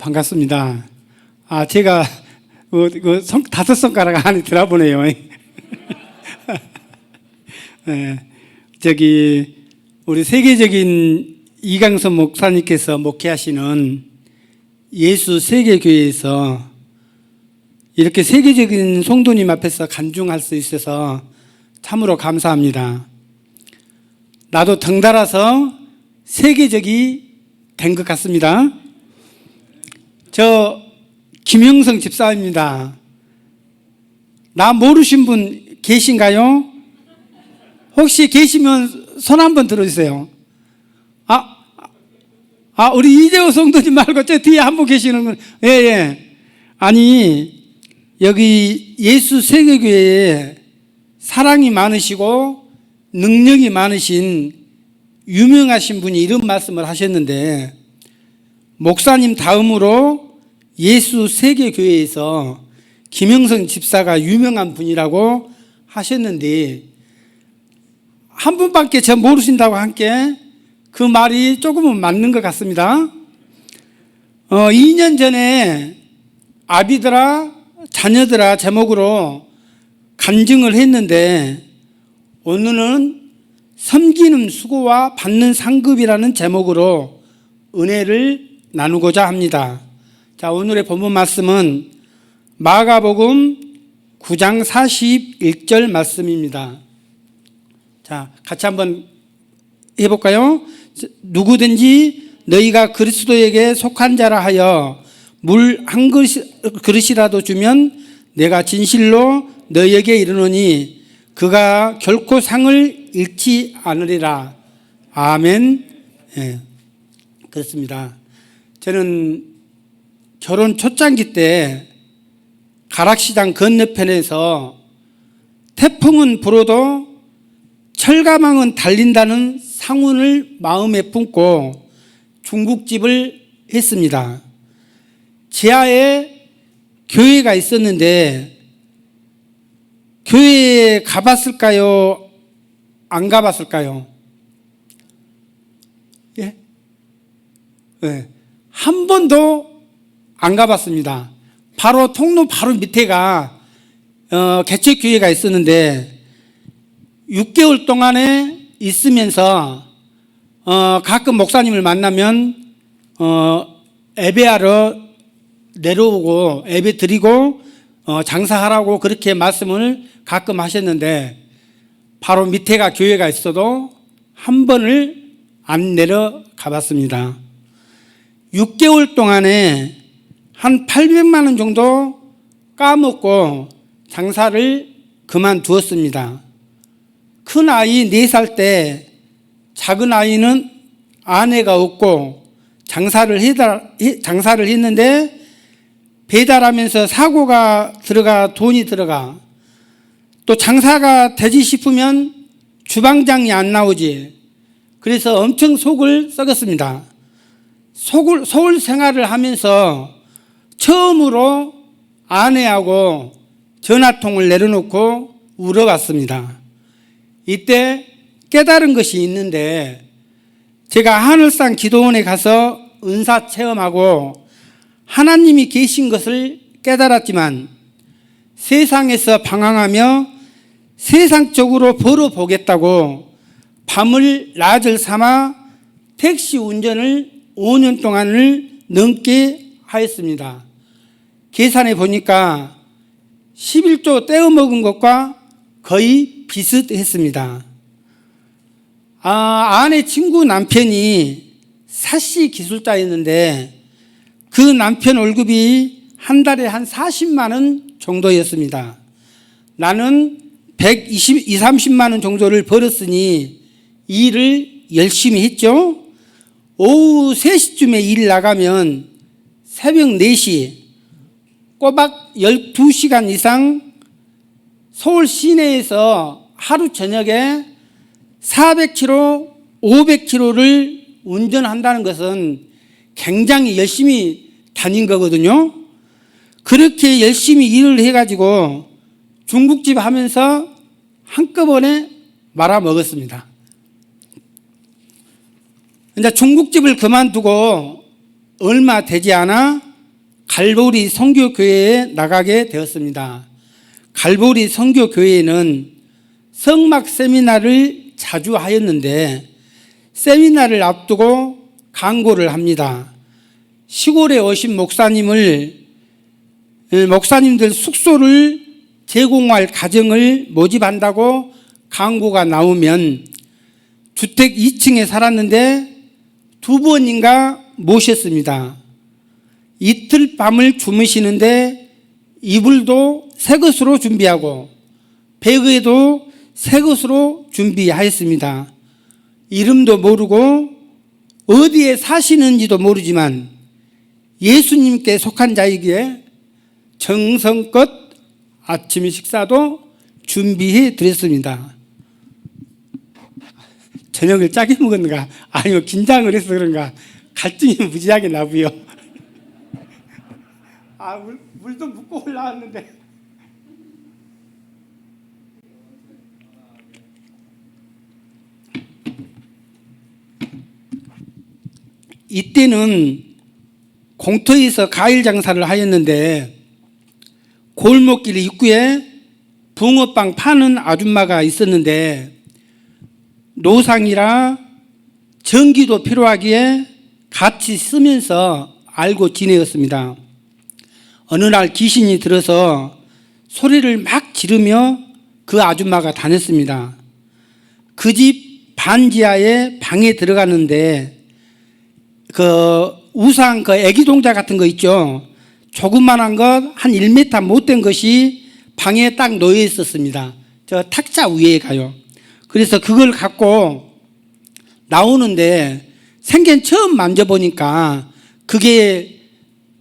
반갑습니다. 제가 다섯 손가락 안에 들어보네요. 우리 세계적인 이강선 목사님께서 목회하시는 예수 세계교회에서 이렇게 세계적인 성도님 앞에서 간증할 수 있어서 참으로 감사합니다. 나도 덩달아서 세계적이 된 것 같습니다. 저 김영성 집사입니다. 나 모르신 분 계신가요? 혹시 계시면 손 한번 들어주세요. 우리 이재호 성도님 말고 저 뒤에 한 분 계시는 분. 예. 아니, 여기 예수 세계교회에 사랑이 많으시고 능력이 많으신 유명하신 분이 이런 말씀을 하셨는데, 목사님 다음으로 예수 세계교회에서 김영성 집사가 유명한 분이라고 하셨는데, 한 분밖에 저 모르신다고 함께 그 말이 조금은 맞는 것 같습니다. 2년 전에 아비들아 자녀들아 제목으로 간증을 했는데, 오늘은 섬기는 수고와 받는 상급이라는 제목으로 은혜를 나누고자 합니다. 자, 오늘의 본문 말씀은 마가복음 9장 41절 말씀입니다. 자, 같이 한번 해볼까요? 누구든지 너희가 그리스도에게 속한 자라 하여 물 한 그릇이라도 주면 내가 진실로 너희에게 이르노니 그가 결코 상을 잃지 않으리라. 아멘. 예, 그렇습니다. 저는 결혼 초창기 때 가락시장 건너편에서 태풍은 불어도 철가망은 달린다는 상훈을 마음에 품고 중국집을 했습니다. 지하에 교회가 있었는데 교회에 가봤을까요? 안 가봤을까요? 예? 네. 한 번도 안 가봤습니다. 바로 통로 바로 밑에가 개척교회가 있었는데 6개월 동안에 있으면서 가끔 목사님을 만나면 예배하러 내려오고 예배 드리고 장사하라고 그렇게 말씀을 가끔 하셨는데, 바로 밑에가 교회가 있어도 한 번을 안 내려가 봤습니다. 6개월 동안에 한 800만 원 정도 까먹고 장사를 그만두었습니다. 큰 아이 4살 때 작은 아이는 아내가 없고 장사를 했는데, 배달하면서 사고가 들어가 돈이 들어가, 또 장사가 되지 싶으면 주방장이 안 나오지. 그래서 엄청 속을 썩었습니다. 서울 생활을 하면서 처음으로 아내하고 전화통을 내려놓고 울어봤습니다. 이때 깨달은 것이 있는데, 제가 하늘산 기도원에 가서 은사 체험하고 하나님이 계신 것을 깨달았지만, 세상에서 방황하며 세상적으로 벌어보겠다고 밤을 낮을 삼아 택시 운전을 5년 동안을 넘게 하였습니다. 계산해 보니까 11조 떼어먹은 것과 거의 비슷했습니다. 아내 친구 남편이 사시 기술자였는데 그 남편 월급이 한 달에 한 40만 원 정도였습니다. 나는 120-30만 원 정도를 벌었으니 일을 열심히 했죠. 오후 3시쯤에 일 나가면 새벽 4시 꼬박 12시간 이상 서울 시내에서 하루 저녁에 400km, 500km를 운전한다는 것은 굉장히 열심히 다닌 거거든요. 그렇게 열심히 일을 해가지고 중국집 하면서 한꺼번에 말아먹었습니다. 이제 중국집을 그만두고 얼마 되지 않아 갈보리 선교교회에 나가게 되었습니다. 갈보리 선교교회에는 성막 세미나를 자주 하였는데 세미나를 앞두고 강구를 합니다. 시골에 오신 목사님들 숙소를 제공할 가정을 모집한다고 강구가 나오면 주택 2층에 살았는데 2번인가 모셨습니다. 이틀 밤을 주무시는데 이불도 새 것으로 준비하고 베개도 새 것으로 준비하였습니다. 이름도 모르고 어디에 사시는지도 모르지만 예수님께 속한 자이기에 정성껏 아침 식사도 준비해 드렸습니다. 저녁을 짜게 먹었는가 아니면 긴장을 해서 그런가 갈증이 무지하게 나고요. 물도 붓고 올라왔는데 이때는 공터에서 과일 장사를 하였는데 골목길 입구에 붕어빵 파는 아줌마가 있었는데 노상이라 전기도 필요하기에 같이 쓰면서 알고 지내었습니다. 어느 날 귀신이 들어서 소리를 막 지르며 그 아줌마가 다녔습니다. 그 집 반지하에 방에 들어갔는데 그 우상 그 애기 동자 같은 거 있죠. 조그만한 것 한 1m 못된 것이 방에 딱 놓여 있었습니다. 저 탁자 위에 가요. 그래서 그걸 갖고 나오는데 생전 처음 만져보니까 그게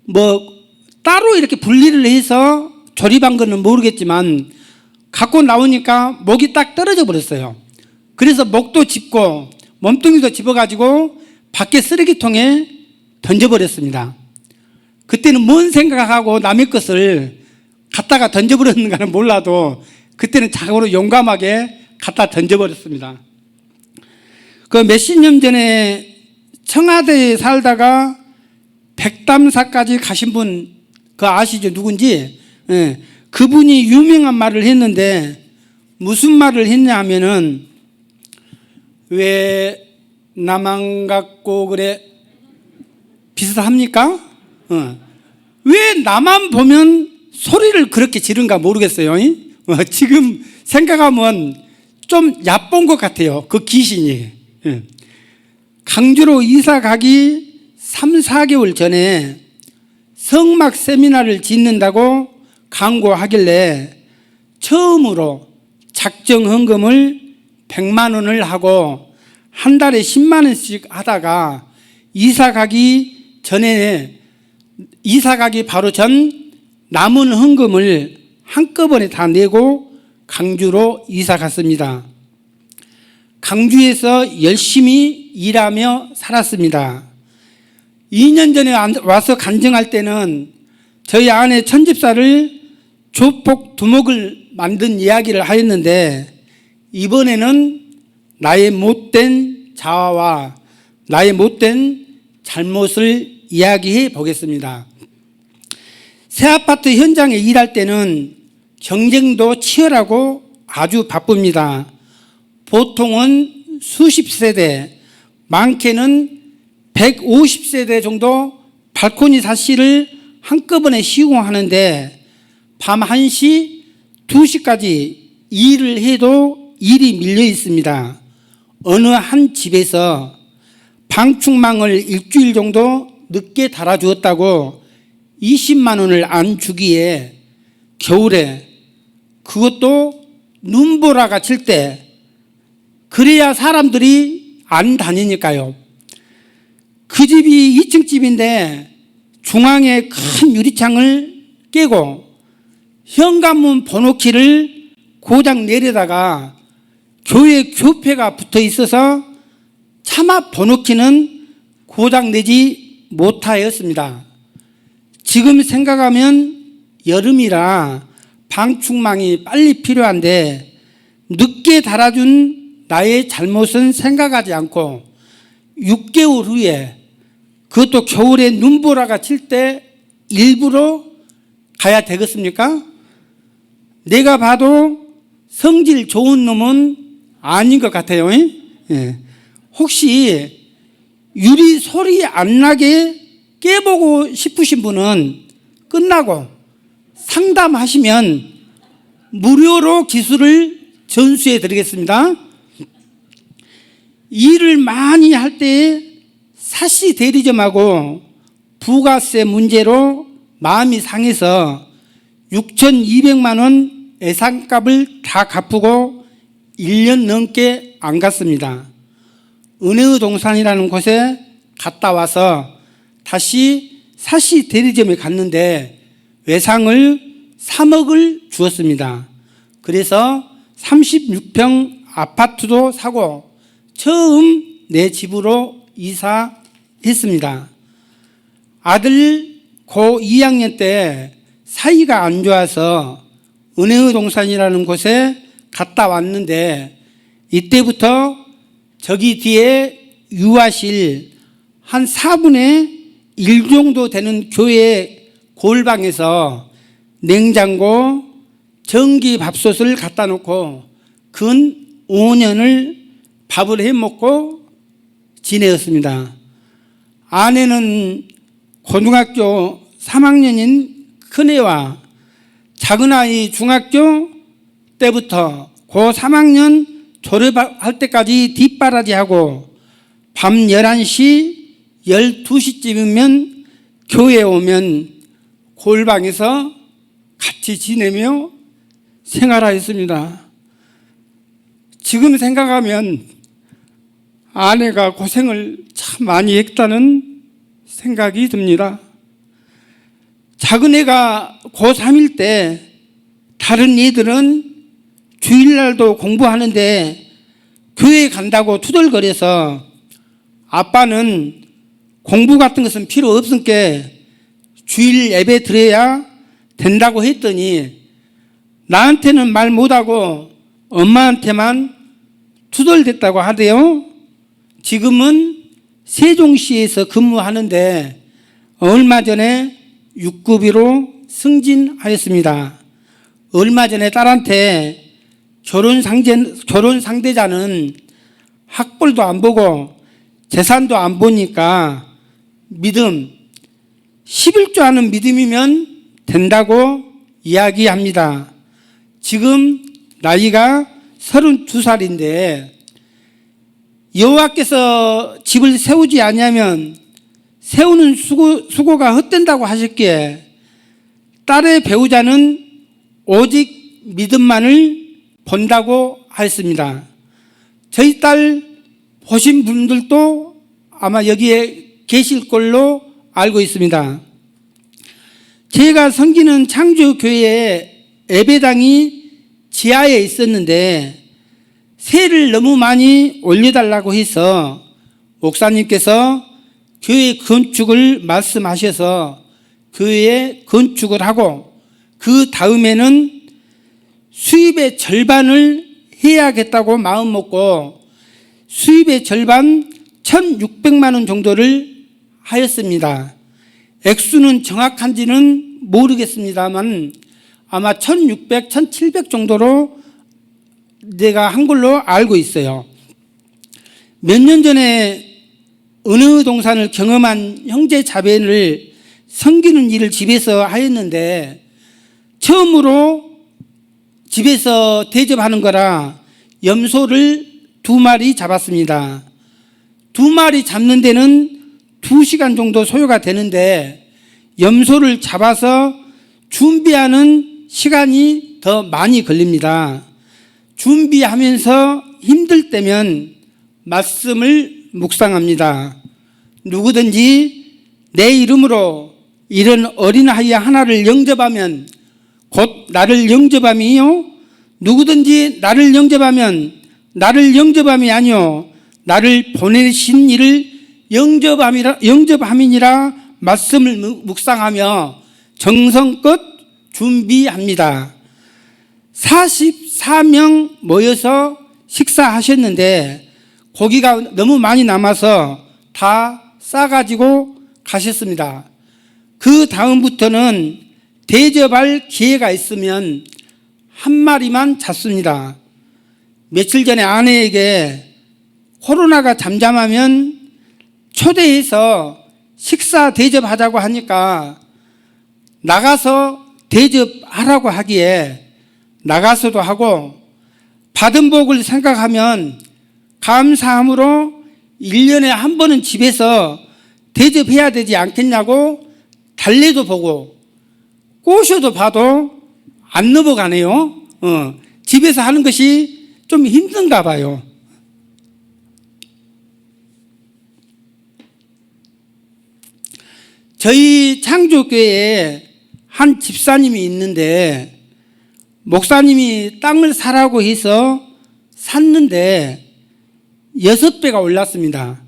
뭐 따로 이렇게 분리를 해서 조립한 거는 모르겠지만 갖고 나오니까 목이 딱 떨어져 버렸어요. 그래서 목도 짚고 몸뚱이도 집어가지고 밖에 쓰레기통에 던져버렸습니다. 그때는 뭔 생각하고 남의 것을 갖다가 던져버렸는가는 몰라도 그때는 자고로 용감하게 갖다 던져버렸습니다. 그 몇십 년 전에 청와대에 살다가 백담사까지 가신 분 그 아시죠? 누군지? 예. 그분이 유명한 말을 했는데 무슨 말을 했냐 하면은 왜 나만 갖고 그래 비슷합니까? 왜 나만 보면 소리를 그렇게 지른가 모르겠어요. 지금 생각하면 좀 얕본 것 같아요. 그 귀신이. 강주로 이사 가기 3, 4개월 전에 성막 세미나를 짓는다고 강구하길래 처음으로 작정 헌금을 100만 원을 하고 한 달에 10만 원씩 하다가 이사 가기 바로 전 남은 헌금을 한꺼번에 다 내고 강주로 이사 갔습니다. 강주에서 열심히 일하며 살았습니다. 2년 전에 와서 간증할 때는 저희 아내 천집사를 조폭 두목을 만든 이야기를 하였는데 이번에는 나의 못된 자아와 나의 못된 잘못을 이야기해 보겠습니다. 새 아파트 현장에 일할 때는 경쟁도 치열하고 아주 바쁩니다. 보통은 수십 세대, 많게는 150세대 정도 발코니 사시를 한꺼번에 시공하는데 밤 1시, 2시까지 일을 해도 일이 밀려 있습니다. 어느 한 집에서 방충망을 일주일 정도 늦게 달아주었다고 20만 원을 안 주기에 겨울에 그것도 눈보라가 칠 때 그래야 사람들이 안 다니니까요. 그 집이 2층 집인데 중앙에 큰 유리창을 깨고 현관문 번호키를 고장 내려다가 교회 교패가 붙어 있어서 차마 번호키는 고장 내지 못하였습니다. 지금 생각하면 여름이라 방충망이 빨리 필요한데 늦게 달아준 나의 잘못은 생각하지 않고 6개월 후에 그것도 겨울에 눈보라가 칠 때 일부러 가야 되겠습니까? 내가 봐도 성질 좋은 놈은 아닌 것 같아요. 예. 혹시 유리 소리 안 나게 깨보고 싶으신 분은 끝나고 상담하시면 무료로 기술을 전수해 드리겠습니다. 일을 많이 할 때 사시 대리점하고 부가세 문제로 마음이 상해서 6,200만 원 예상값을 다 갚고 1년 넘게 안 갔습니다. 은혜의 동산이라는 곳에 갔다 와서 다시 사시 대리점에 갔는데 외상을 3억을 주었습니다. 그래서 36평 아파트도 사고 처음 내 집으로 이사했습니다. 아들 고 2학년 때 사이가 안 좋아서 은혜의 동산이라는 곳에 갔다 왔는데 이때부터 저기 뒤에 유아실 한 4분의 1 정도 되는 교회 골방에서 냉장고, 전기 밥솥을 갖다 놓고 근 5년을 밥을 해 먹고 지내었습니다. 아내는 고등학교 3학년인 큰애와 작은아이 중학교 때부터 고 3학년 졸업할 때까지 뒷바라지하고 밤 11시, 12시쯤이면 교회에 오면 골방에서 같이 지내며 생활하였습니다. 지금 생각하면 아내가 고생을 참 많이 했다는 생각이 듭니다. 작은애가 고3일 때 다른 애들은 주일날도 공부하는데 교회 간다고 투덜거려서 아빠는 공부 같은 것은 필요 없으니까 주일 예배 드려야 된다고 했더니 나한테는 말 못하고 엄마한테만 투덜댔다고 하대요. 지금은 세종시에서 근무하는데 얼마 전에 6급으로 승진하였습니다. 얼마 전에 딸한테 결혼 상대자는 학벌도 안 보고 재산도 안 보니까 믿음, 11조 하는 믿음이면 된다고 이야기합니다. 지금 나이가 32살인데 여호와께서 집을 세우지 않으면 세우는 수고가 헛된다고 하셨기에 딸의 배우자는 오직 믿음만을 본다고 하였습니다. 저희 딸 보신 분들도 아마 여기에 계실 걸로 알고 있습니다. 제가 섬기는 창조교회에 예배당이 지하에 있었는데 세를 너무 많이 올려달라고 해서 목사님께서 교회 건축을 말씀하셔서 교회에 건축을 하고 그 다음에는 수입의 절반을 해야겠다고 마음먹고 수입의 절반 1,600만 원 정도를 하였습니다. 액수는 정확한지는 모르겠습니다만 아마 1,600, 1,700 정도로 내가 한 걸로 알고 있어요. 몇 년 전에 은혜의 동산을 경험한 형제 자매를 섬기는 일을 집에서 하였는데 처음으로 집에서 대접하는 거라 염소를 2마리 잡았습니다. 2마리 잡는 데는 2시간 정도 소요가 되는데 염소를 잡아서 준비하는 시간이 더 많이 걸립니다. 준비하면서 힘들 때면 말씀을 묵상합니다. 누구든지 내 이름으로 이런 어린아이 하나를 영접하면 곧 나를 영접함이요 누구든지 나를 영접하면 나를 영접함이 아니요 나를 보내신 이를 영접함이니라 말씀을 묵상하며 정성껏 준비합니다. 44명 모여서 식사하셨는데 고기가 너무 많이 남아서 다 싸가지고 가셨습니다. 그 다음부터는 대접할 기회가 있으면 한 마리만 잡습니다. 며칠 전에 아내에게 코로나가 잠잠하면 초대해서 식사 대접하자고 하니까 나가서 대접하라고 하기에 나가서도 하고 받은 복을 생각하면 감사함으로 1년에 한 번은 집에서 대접해야 되지 않겠냐고 달래도 보고 꼬셔도 봐도 안 넘어가네요. 집에서 하는 것이 좀 힘든가 봐요. 저희 창조교회에 한 집사님이 있는데 목사님이 땅을 사라고 해서 샀는데 6배가 올랐습니다.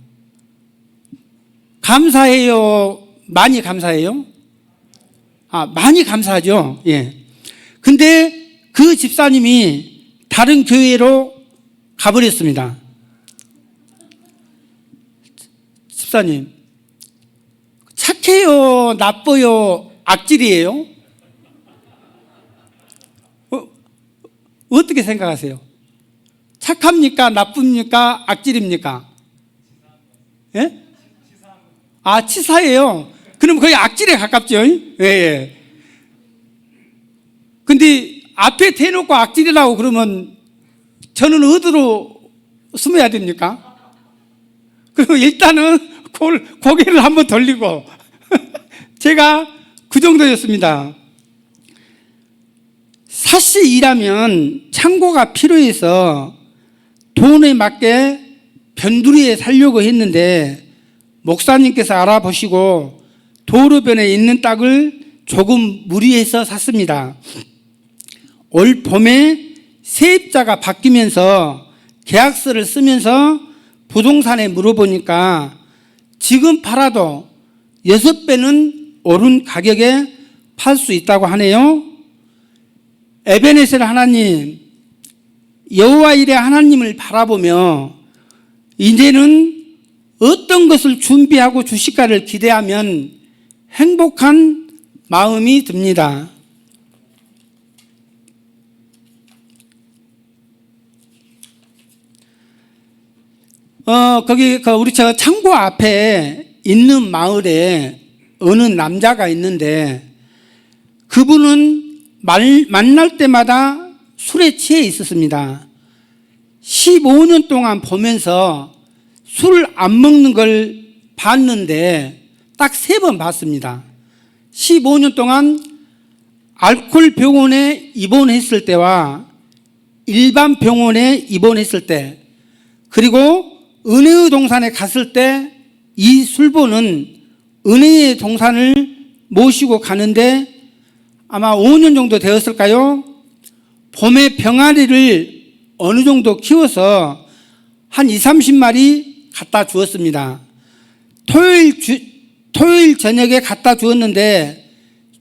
감사해요? 많이 감사해요? 많이 감사하죠. 예. 근데 그 집사님이 다른 교회로 가버렸습니다. 집사님, 착해요? 나빠요? 악질이에요? 어떻게 생각하세요? 착합니까? 나쁩니까? 악질입니까? 예? 치사해요. 그럼 거의 악질에 가깝죠? 예. 근데 앞에 대놓고 악질이라고 그러면 저는 어디로 숨어야 됩니까? 그리고 일단은 고개를 한번 돌리고 제가 그 정도였습니다. 사실 일하면 창고가 필요해서 돈에 맞게 변두리에 살려고 했는데 목사님께서 알아보시고 도로변에 있는 땅을 조금 무리해서 샀습니다. 올 봄에 세입자가 바뀌면서 계약서를 쓰면서 부동산에 물어보니까 지금 팔아도 6배는 오른 가격에 팔 수 있다고 하네요. 에베네셀 하나님, 여호와 일의 하나님을 바라보며 이제는 어떤 것을 준비하고 주실까를 기대하면 행복한 마음이 듭니다. 우리 저 창고 앞에 있는 마을에 어느 남자가 있는데 그분은 만날 때마다 술에 취해 있었습니다. 15년 동안 보면서 술 안 먹는 걸 봤는데 딱 3번 봤습니다. 15년 동안 알코올 병원에 입원했을 때와 일반 병원에 입원했을 때 그리고 은혜의 동산에 갔을 때 이 술보는 은혜의 동산을 모시고 가는데 아마 5년 정도 되었을까요? 봄에 병아리를 어느 정도 키워서 한 20, 30마리 갖다 주었습니다. 토요일 저녁에 갖다 주었는데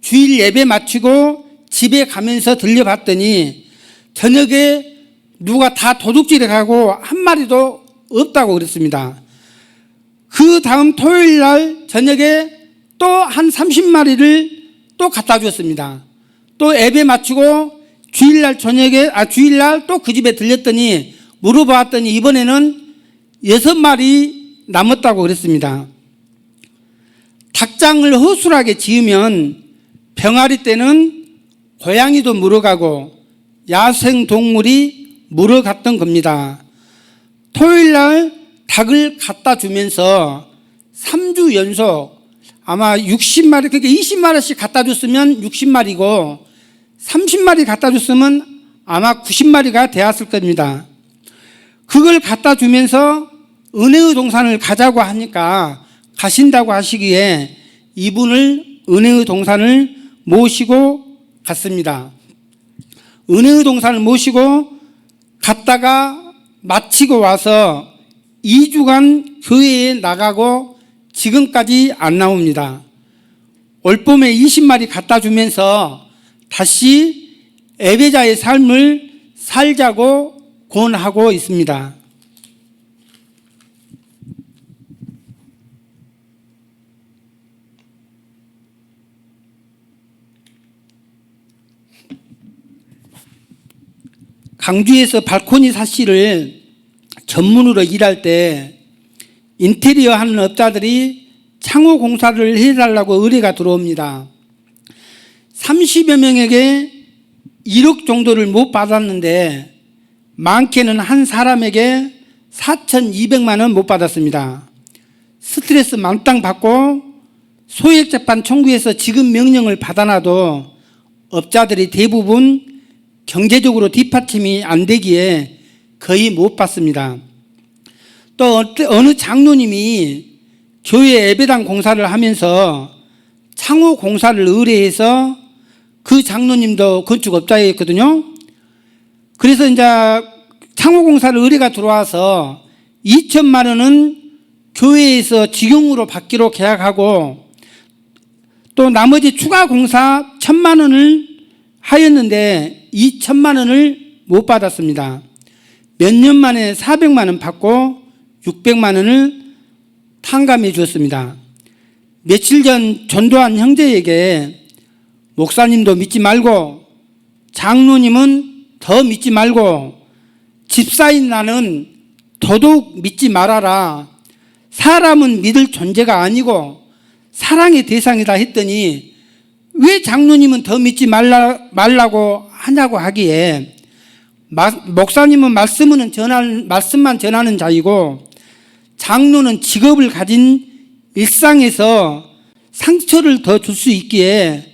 주일 예배 마치고 집에 가면서 들려봤더니 저녁에 누가 다 도둑질해 가고 한 마리도 없다고 그랬습니다. 그 다음 토요일 날 저녁에 또 한 30마리를 또 갖다 주었습니다. 또 예배 마치고 주일날 또 그 집에 들렸더니 물어봤더니 이번에는 6마리 남았다고 그랬습니다. 닭장을 허술하게 지으면 병아리 때는 고양이도 물어가고 야생 동물이 물어갔던 겁니다. 토요일날 닭을 갖다 주면서 3주 연속 아마 60마리, 그러니까 20마리씩 갖다 줬으면 60마리고 30마리 갖다 줬으면 아마 90마리가 되었을 겁니다. 그걸 갖다 주면서 은혜의 동산을 가자고 하니까 가신다고 하시기에 이분을 은혜의 동산을 모시고 갔습니다. 은혜의 동산을 모시고 갔다가 마치고 와서 2주간 교회에 나가고 지금까지 안 나옵니다. 올봄에 20마리 갖다 주면서 다시 예배자의 삶을 살자고 권하고 있습니다. 광주에서 발코니 사시를 전문으로 일할 때 인테리어 하는 업자들이 창호 공사를 해달라고 의뢰가 들어옵니다. 30여 명에게 1억 정도를 못 받았는데 많게는 한 사람에게 4,200만 원 못 받았습니다. 스트레스 만땅 받고 소액재판 청구해서 지급 명령을 받아놔도 업자들이 대부분 경제적으로 뒷받침이 안 되기에 거의 못 받습니다. 또 어느 장로님이 교회 예배당 공사를 하면서 창호 공사를 의뢰해서 그 장로님도 건축업자였거든요. 그래서 이제 창호 공사를 의뢰가 들어와서 2천만 원은 교회에서 직용으로 받기로 계약하고 또 나머지 추가 공사 1,000만 원을 하였는데 2천만 원을 못 받았습니다. 몇 년 만에 400만 원 받고 600만 원을 탕감해 주었습니다. 며칠 전 전도한 형제에게 목사님도 믿지 말고 장로님은 더 믿지 말고 집사인 나는 더더욱 믿지 말아라. 사람은 믿을 존재가 아니고 사랑의 대상이다 했더니 왜 장로님은 더 믿지 말라고 하냐고 하기에 목사님은 말씀만 전하는 자이고 장로는 직업을 가진 일상에서 상처를 더 줄 수 있기에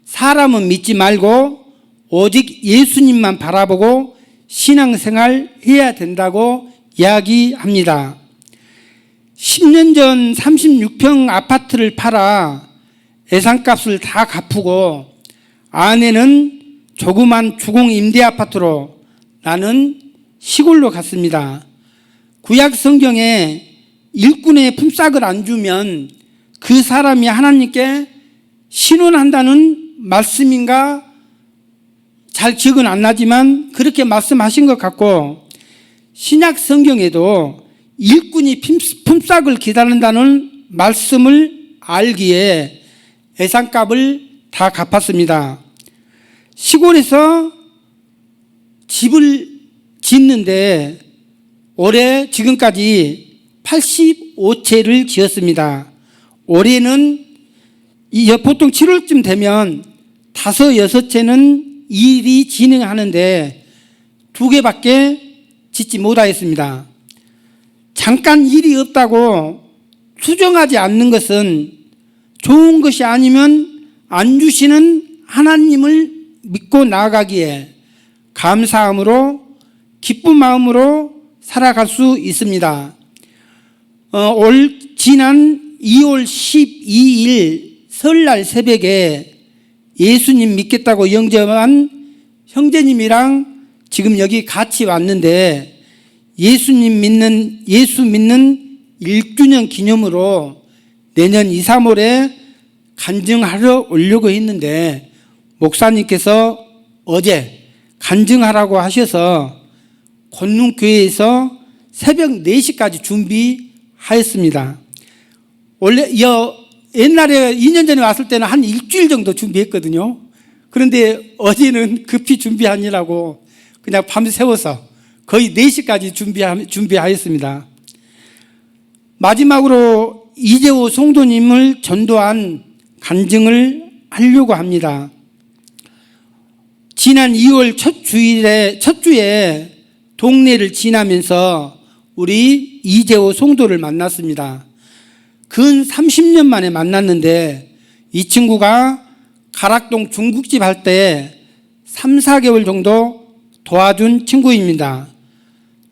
사람은 믿지 말고 오직 예수님만 바라보고 신앙생활 해야 된다고 이야기합니다. 10년 전 36평 아파트를 팔아 예산값을 다 갚고 아내는 조그만 주공 임대 아파트로 나는 시골로 갔습니다. 구약 성경에 일꾼의 품삯을 안 주면 그 사람이 하나님께 신원한다는 말씀인가 잘 기억은 안 나지만 그렇게 말씀하신 것 같고 신약 성경에도 일꾼이 품삯을 기다린다는 말씀을 알기에 예산값을 다 갚았습니다. 시골에서 집을 짓는데 올해 지금까지 85채를 지었습니다. 올해는 보통 7월쯤 되면 5, 6채는 일이 진행하는데 2개밖에 짓지 못하였습니다. 잠깐 일이 없다고 수정하지 않는 것은 좋은 것이 아니면 안 주시는 하나님을 믿고 나아가기에 감사함으로 기쁜 마음으로 살아갈 수 있습니다. 지난 2월 12일 설날 새벽에 예수님 믿겠다고 영접한 형제님이랑 지금 여기 같이 왔는데 예수 믿는 1주년 기념으로 내년 2, 3월에 간증하러 오려고 했는데 목사님께서 어제 간증하라고 하셔서 권능교회에서 새벽 4시까지 준비하였습니다. 원래 옛날에 2년 전에 왔을 때는 한 일주일 정도 준비했거든요. 그런데 어제는 급히 준비하느라고 그냥 밤새워서 거의 4시까지 준비하였습니다. 마지막으로 이재호 성도님을 전도한 간증을 하려고 합니다. 지난 2월 첫 주에 동네를 지나면서 우리 이재호 성도를 만났습니다. 근 30년 만에 만났는데 이 친구가 가락동 중국집 할 때 3, 4개월 정도 도와준 친구입니다.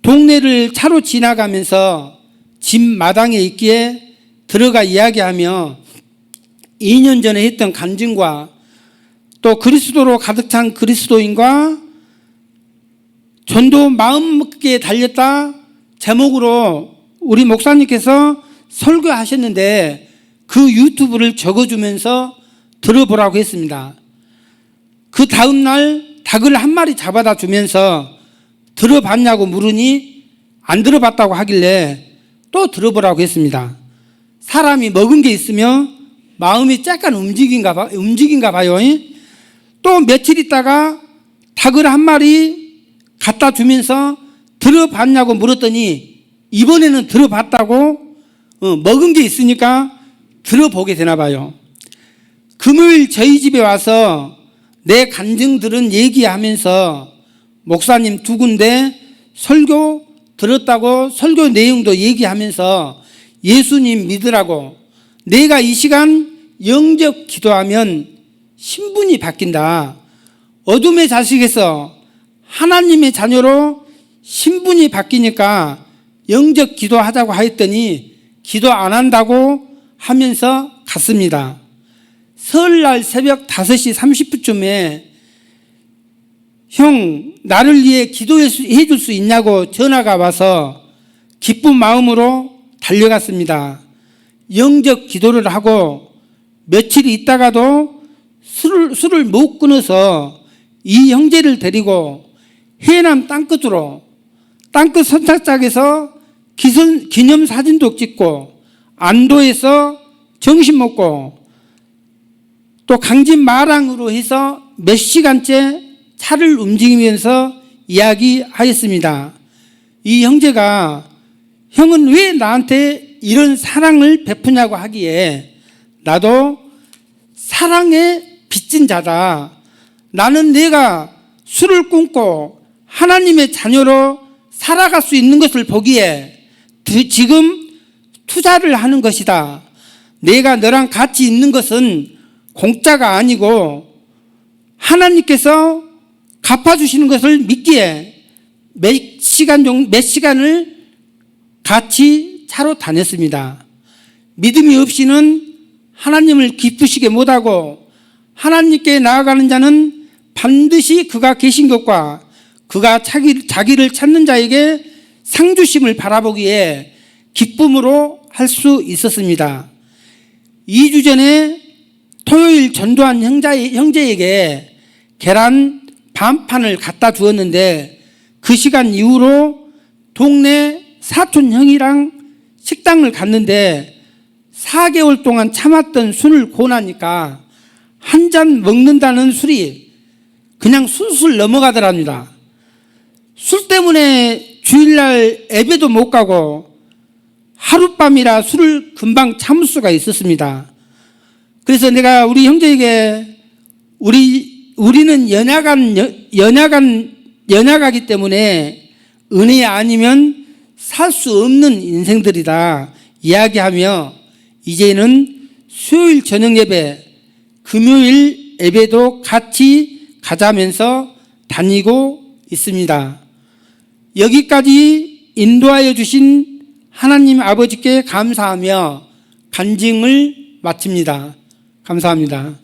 동네를 차로 지나가면서 집 마당에 있기에 들어가 이야기하며 2년 전에 했던 간증과 또 그리스도로 가득 찬 그리스도인과 전도 마음먹기에 달렸다 제목으로 우리 목사님께서 설교하셨는데 그 유튜브를 적어주면서 들어보라고 했습니다. 그 다음날 닭을 한 마리 잡아다 주면서 들어봤냐고 물으니 안 들어봤다고 하길래 또 들어보라고 했습니다. 사람이 먹은 게 있으면 마음이 약간 움직인가 봐요. 또 며칠 있다가 닭을 한 마리 갖다 주면서 들어봤냐고 물었더니 이번에는 들어봤다고 먹은 게 있으니까 들어보게 되나 봐요. 금요일 저희 집에 와서 내 간증들은 얘기하면서 목사님 두 군데 설교 들었다고 설교 내용도 얘기하면서 예수님 믿으라고, 내가 이 시간 영접 기도하면 신분이 바뀐다. 어둠의 자식에서 하나님의 자녀로 신분이 바뀌니까 영접 기도하자고 하였더니 기도 안 한다고 하면서 갔습니다. 설날 새벽 5시 30분쯤에 형, 나를 위해 기도해 줄 수 있냐고 전화가 와서 기쁜 마음으로 달려갔습니다. 영접 기도를 하고 며칠 있다가도 술을 못 끊어서 이 형제를 데리고 해남 땅끝으로, 땅끝 선착장에서 기념사진도 찍고 안도에서 점심 먹고 또 강진 마랑으로 해서 몇 시간째 차를 움직이면서 이야기하였습니다. 이 형제가 형은 왜 나한테 이런 사랑을 베푸냐고 하기에 나도 사랑에 빚진 자다. 나는 내가 술을 끊고 하나님의 자녀로 살아갈 수 있는 것을 보기에 지금 투자를 하는 것이다. 내가 너랑 같이 있는 것은 공짜가 아니고 하나님께서 갚아주시는 것을 믿기에 몇 시간을 같이 차로 다녔습니다. 믿음이 없이는 하나님을 기쁘시게 못하고 하나님께 나아가는 자는 반드시 그가 계신 것과 그가 자기를 찾는 자에게 상주심을 바라보기에 기쁨으로 할 수 있었습니다. 2주 전에 토요일 전도한 형제에게 계란 반판을 갖다 주었는데 그 시간 이후로 동네 사촌 형이랑 식당을 갔는데 4개월 동안 참았던 술을 고나니까 한 잔 먹는다는 술이 그냥 술술 넘어가더랍니다. 술 때문에 주일날 예배도 못 가고 하룻밤이라 술을 금방 참을 수가 있었습니다. 그래서 내가 우리 형제에게 우리는 연약하기 때문에 은혜 아니면 살 수 없는 인생들이다 이야기하며 이제는 수요일 저녁 예배, 금요일 예배도 같이 가자면서 다니고 있습니다. 여기까지 인도하여 주신 하나님 아버지께 감사하며 간증을 마칩니다. 감사합니다.